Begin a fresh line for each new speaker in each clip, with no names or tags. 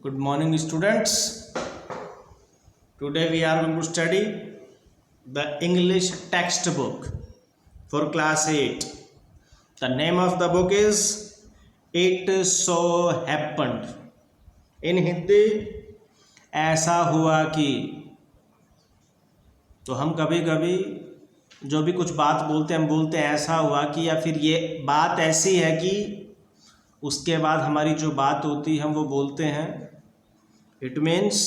Good morning, students. Today we are going to study the English textbook for class 8. The name of the book is It So Happened. In Hindi ऐसा हुआ कि। तो हम कभी कभी जो भी कुछ बात बोलते हैं हम बोलते हैं ऐसा हुआ कि, या फिर ये बात ऐसी है कि, उसके बाद हमारी जो बात होती है हम वो बोलते हैं इट मीन्स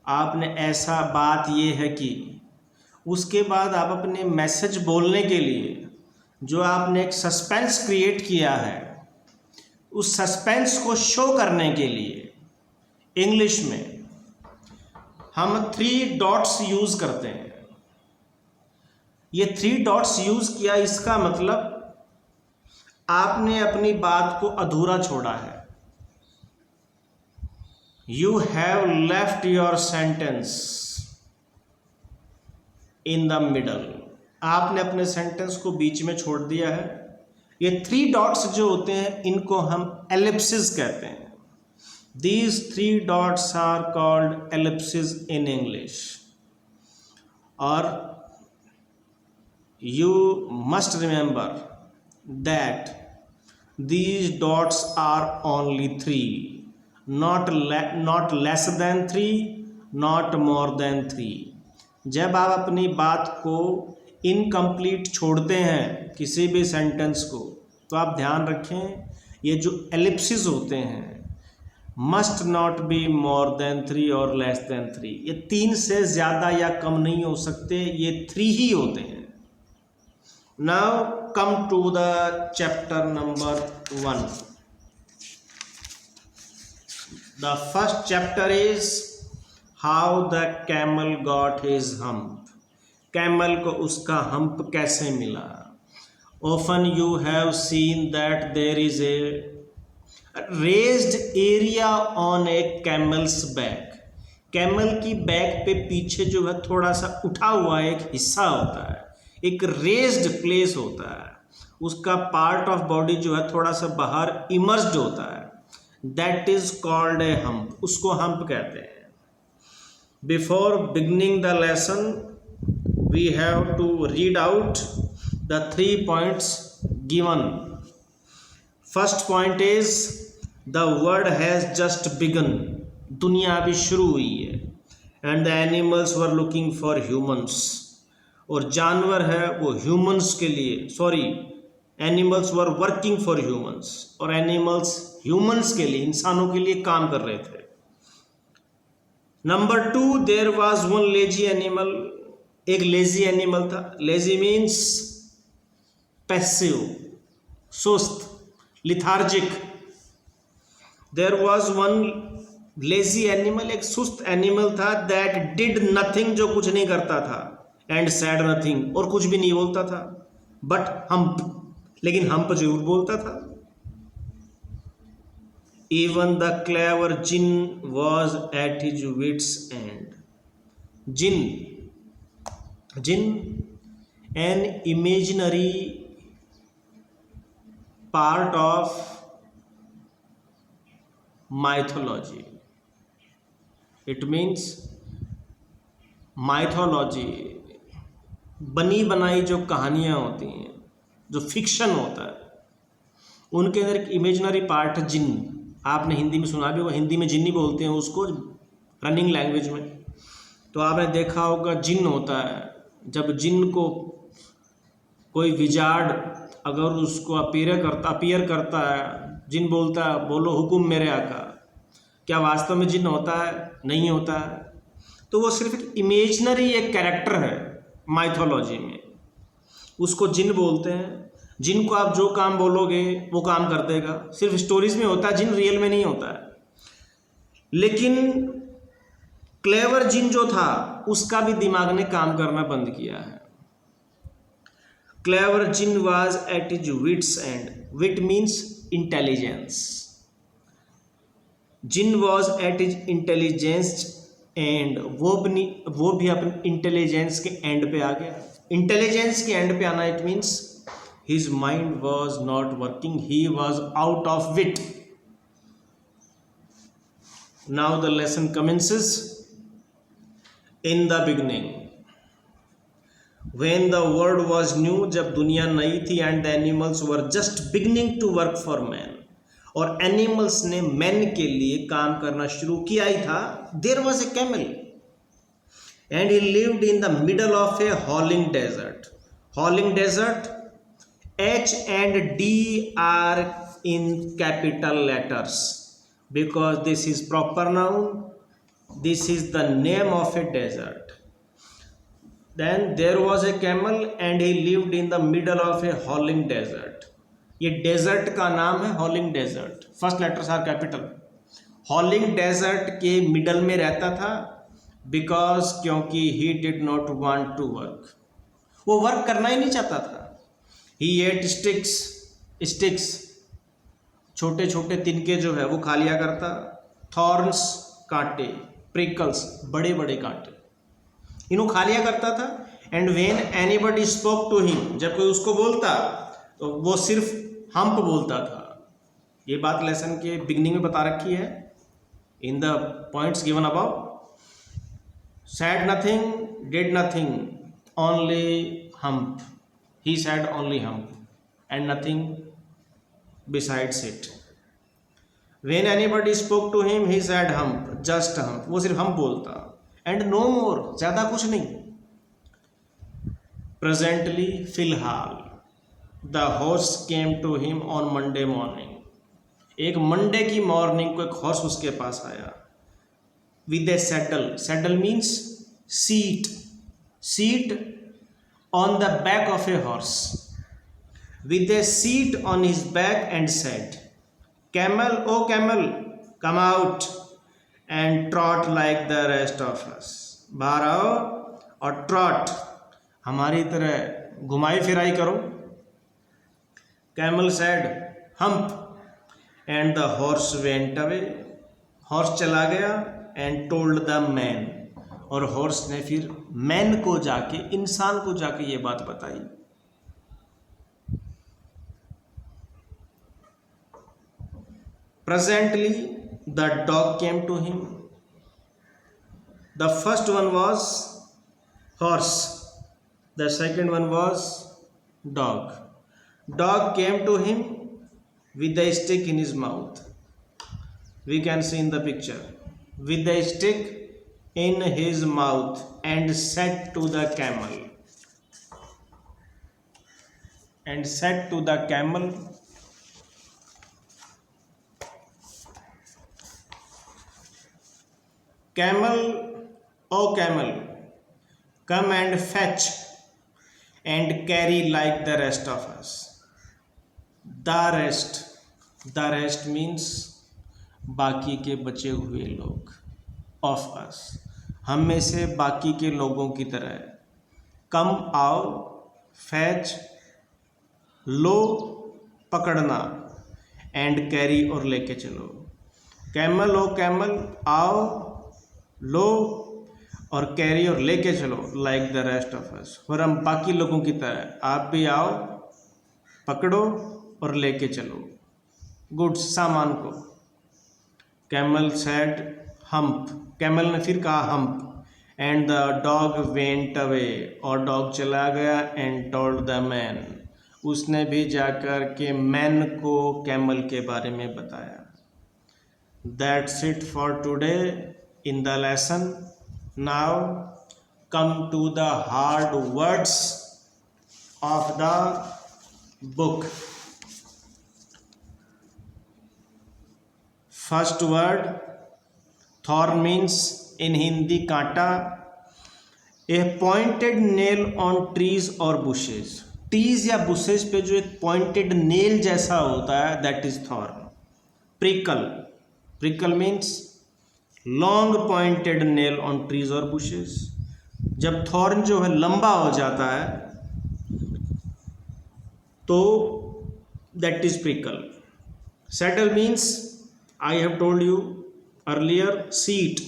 आपने ऐसा बात ये है कि। उसके बाद आप अपने मैसेज बोलने के लिए जो आपने एक सस्पेंस क्रिएट किया है, उस सस्पेंस को शो करने के लिए इंग्लिश में हम 3 डॉट्स यूज़ करते हैं। ये 3 डॉट्स यूज़ किया, इसका मतलब आपने अपनी बात को अधूरा छोड़ा है। You have left your sentence in the middle. आपने अपने सेंटेंस को बीच में छोड़ दिया है। ये 3 डॉट्स जो होते हैं इनको हम एलिप्सिस कहते हैं। These 3 dots are called ellipses in English. और you must remember that these dots are only 3. not less than 3, not more than 3. जब आप अपनी बात को इनकम्प्लीट छोड़ते हैं किसी भी सेंटेंस को, तो आप ध्यान रखें ये जो एलिप्सिस होते हैं must not be more than 3 और लेस देन 3। ये 3 से ज़्यादा या कम नहीं हो सकते, ये 3 ही होते हैं। Now come to the chapter number 1. The first chapter is how the camel got his hump. Camel को उसका hump कैसे मिला? Often you have seen that there is a raised area on a camel's back. Camel की back पे पीछे जो है थोड़ा सा उठा हुआ एक हिस्सा होता है, एक raised place होता है। उसका part of body जो है थोड़ा सा बाहर immersed होता है। That is called a hump. उसको hump कहते हैं। Before beginning the lesson, we have to read out the 3 points given. First point is the world has just begun. दुनिया अभी शुरू हुई है। And the animals were looking for humans. और जानवर है वो humans के लिए, animals were working for humans, और एनिमल्स ह्यूमंस के लिए, इंसानों के लिए काम कर रहे थे। Number 2, there was one lazy animal. एक लेजी एनिमल था। लेजी मीन्स पैसिव, सुस्त, lethargic. There was one lazy animal, एक सुस्त एनिमल था। दैट डिड नथिंग, जो कुछ नहीं करता था। एंड सैड नथिंग, और कुछ भी नहीं बोलता था। बट हम्प, लेकिन हम्प जरूर बोलता था। Even the clever jinn was at his wits' end. Jinn, an imaginary part of mythology. It means mythology, बनी बनाई जो कहानियाँ होती हैं, जो फिक्शन होता है, उनके अंदर एक इमेजिनरी पार्ट है जिन्न। आपने हिंदी में सुना भी होगा, हिंदी में जिन्नी बोलते हैं उसको रनिंग लैंग्वेज में। तो आपने देखा होगा जिन्न होता है, जब जिन्न को कोई विजार्ड अगर उसको अपीयर करता है, जिन्न बोलता है बोलो हुकुम मेरे आका। क्या वास्तव में जिन्न होता है? नहीं होता है। तो वो सिर्फ एक इमेजिनरी एक कैरेक्टर है माइथोलॉजी में, उसको जिन्न बोलते हैं। जिन को आप जो काम बोलोगे वो काम कर देगा। सिर्फ स्टोरीज में होता है, जिन रियल में नहीं होता है। लेकिन क्लेवर जिन जो था उसका भी दिमाग ने काम करना बंद किया है। Clever jinn was at his wits end. Wit means intelligence. Jinn was at his intelligence end, वो भी अपने इंटेलिजेंस के एंड पे आ गया। इंटेलिजेंस के एंड पे आना it means his mind was not working, he was out of wit. Now the lesson commences. In the beginning, when the world was new, जब दुनिया नई थी, and the animals were just beginning to work for man, और animals ने man के लिए काम करना शुरू किया ही था. There was a camel and he lived in the middle of a howling desert. Howling desert, H and D are in capital letters because this is proper noun. This is the name of a desert. Then there was a camel and he lived in the middle of a howling desert. ये desert का नाम है howling desert. First letters are capital. हॉलिंग डेजर्ट के middle में रहता था बिकॉज क्योंकि he did not want to work. वो वर्क करना ही नहीं चाहता था. ही एट स्टिक्स छोटे छोटे तिनके जो है वो खा लिया करता. थॉर्न्स कांटे, प्रिकल्स बड़े बड़े कांटे, इन्हों खा लिया करता था. And when anybody spoke to him, जब कोई उसको बोलता तो वो सिर्फ हम्प बोलता था. ये बात लेसन के बिगनिंग में बता रखी है in the points given above. Said nothing, did nothing, only hump. He said only hump and nothing besides it. When anybody spoke to him he said hump, just hump, वो सिर्फ hump बोलता. And no मोर, ज्यादा कुछ नहीं. Presently, फिलहाल, the horse came to him on Monday morning. एक Monday की morning को एक हॉर्स उसके पास आया. With a saddle. Saddle means seat. Seat on the back of a horse. With a seat on his back and said, camel, oh camel, come out and trot like the rest of us. बाहर आओ और trot, हमारी तरह घुमाई फिराई करो. Camel said hump and the horse went away. Horse चला गया. एंड टोल्ड द मैन, और हॉर्स ने फिर मैन को जाके, इंसान को जाके ये बात बताई. Presently the dog came to him. The first one was horse, the second one was dog. Dog came to him with a stick in his mouth. We can see in the picture. With a stick in his mouth and said to the camel. And said to the camel, Camel, O camel, come and fetch and carry like the rest of us. The rest means बाकी के बचे हुए लोग. Of us, हम में से बाकी के लोगों की तरह. कम आओ, फैच लो पकड़ना, एंड कैरी और लेके चलो. कैमल, ओ कैमल, आओ लो और कैरी और लेके चलो. लाइक द रेस्ट ऑफ अस, और हम बाकी लोगों की तरह, आप भी आओ, पकड़ो और लेके चलो गुड्स, सामान को. कैमल सैड हम्प, कैमल ने फिर कहा hump. And the dog went away, और डॉग चला गया. एंड टोल्ड द मैन, उसने भी जाकर के मैन को कैमल के बारे में बताया. That's it for today in the lesson. Now come to the hard words of the book. First word thorn means in Hindi कांटा. A pointed nail on trees और बुशेज. ट्रीज या बुशेज पे जो एक पॉइंटेड नेल जैसा होता है that is thorn. Prickle, prickle means long pointed nail on trees और बुशेज. जब थॉर्न जो है लंबा हो जाता है तो that is prickle. Saddle means, I have told you earlier, seat.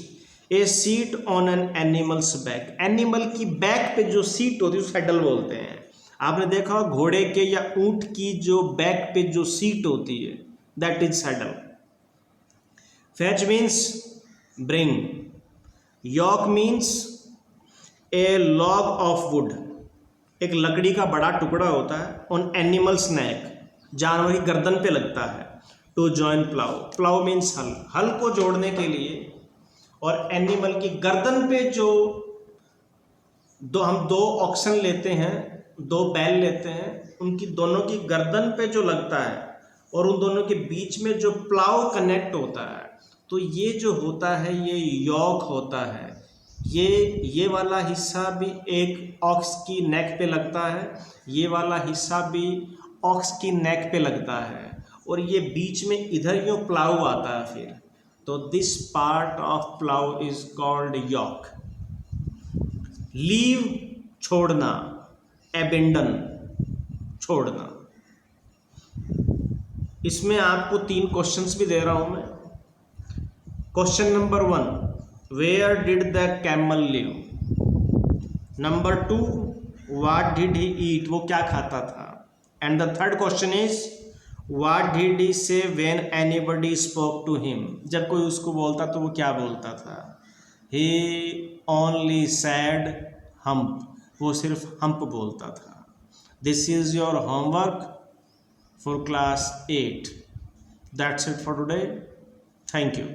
A seat on an animal's back. Animal की बैक पे जो सीट होती है उसे सैडल बोलते हैं. आपने देखा हो घोड़े के या ऊंट की जो बैक पे जो सीट होती है that is saddle. Fetch means bring. Yoke means a log of wood, एक लकड़ी का बड़ा टुकड़ा होता है. on animal's neck, जानवर की गर्दन पे लगता है. to join plow, plow means हल, हल को जोड़ने के लिए. और एनिमल की गर्दन पे जो हम दो ऑक्सन लेते हैं, दो बैल लेते हैं, उनकी दोनों की गर्दन पे जो लगता है और उन दोनों के बीच में जो प्लाव कनेक्ट होता है, तो ये जो होता है ये यॉक होता है. ये वाला हिस्सा भी एक ऑक्स की नेक पे लगता है, ये वाला हिस्सा भी ऑक्स की नेक पे लगता है, और ये बीच में इधर यूँ प्लाव आता है फिर. तो this part of plough is called yoke. Leave छोड़ना, एबेंडन छोड़ना. इसमें आपको 3 क्वेश्चंस भी दे रहा हूं मैं. Question number 1, where did the camel live. Number 2, what did he eat, वो क्या खाता था. And the third question is what did he say when anybody spoke to him, जब कोई उसको बोलता तो वो क्या बोलता था. ही ओनली सैड हम्प, वो सिर्फ हम्प बोलता था. This is your homework for class 8. That's it for today. Thank you.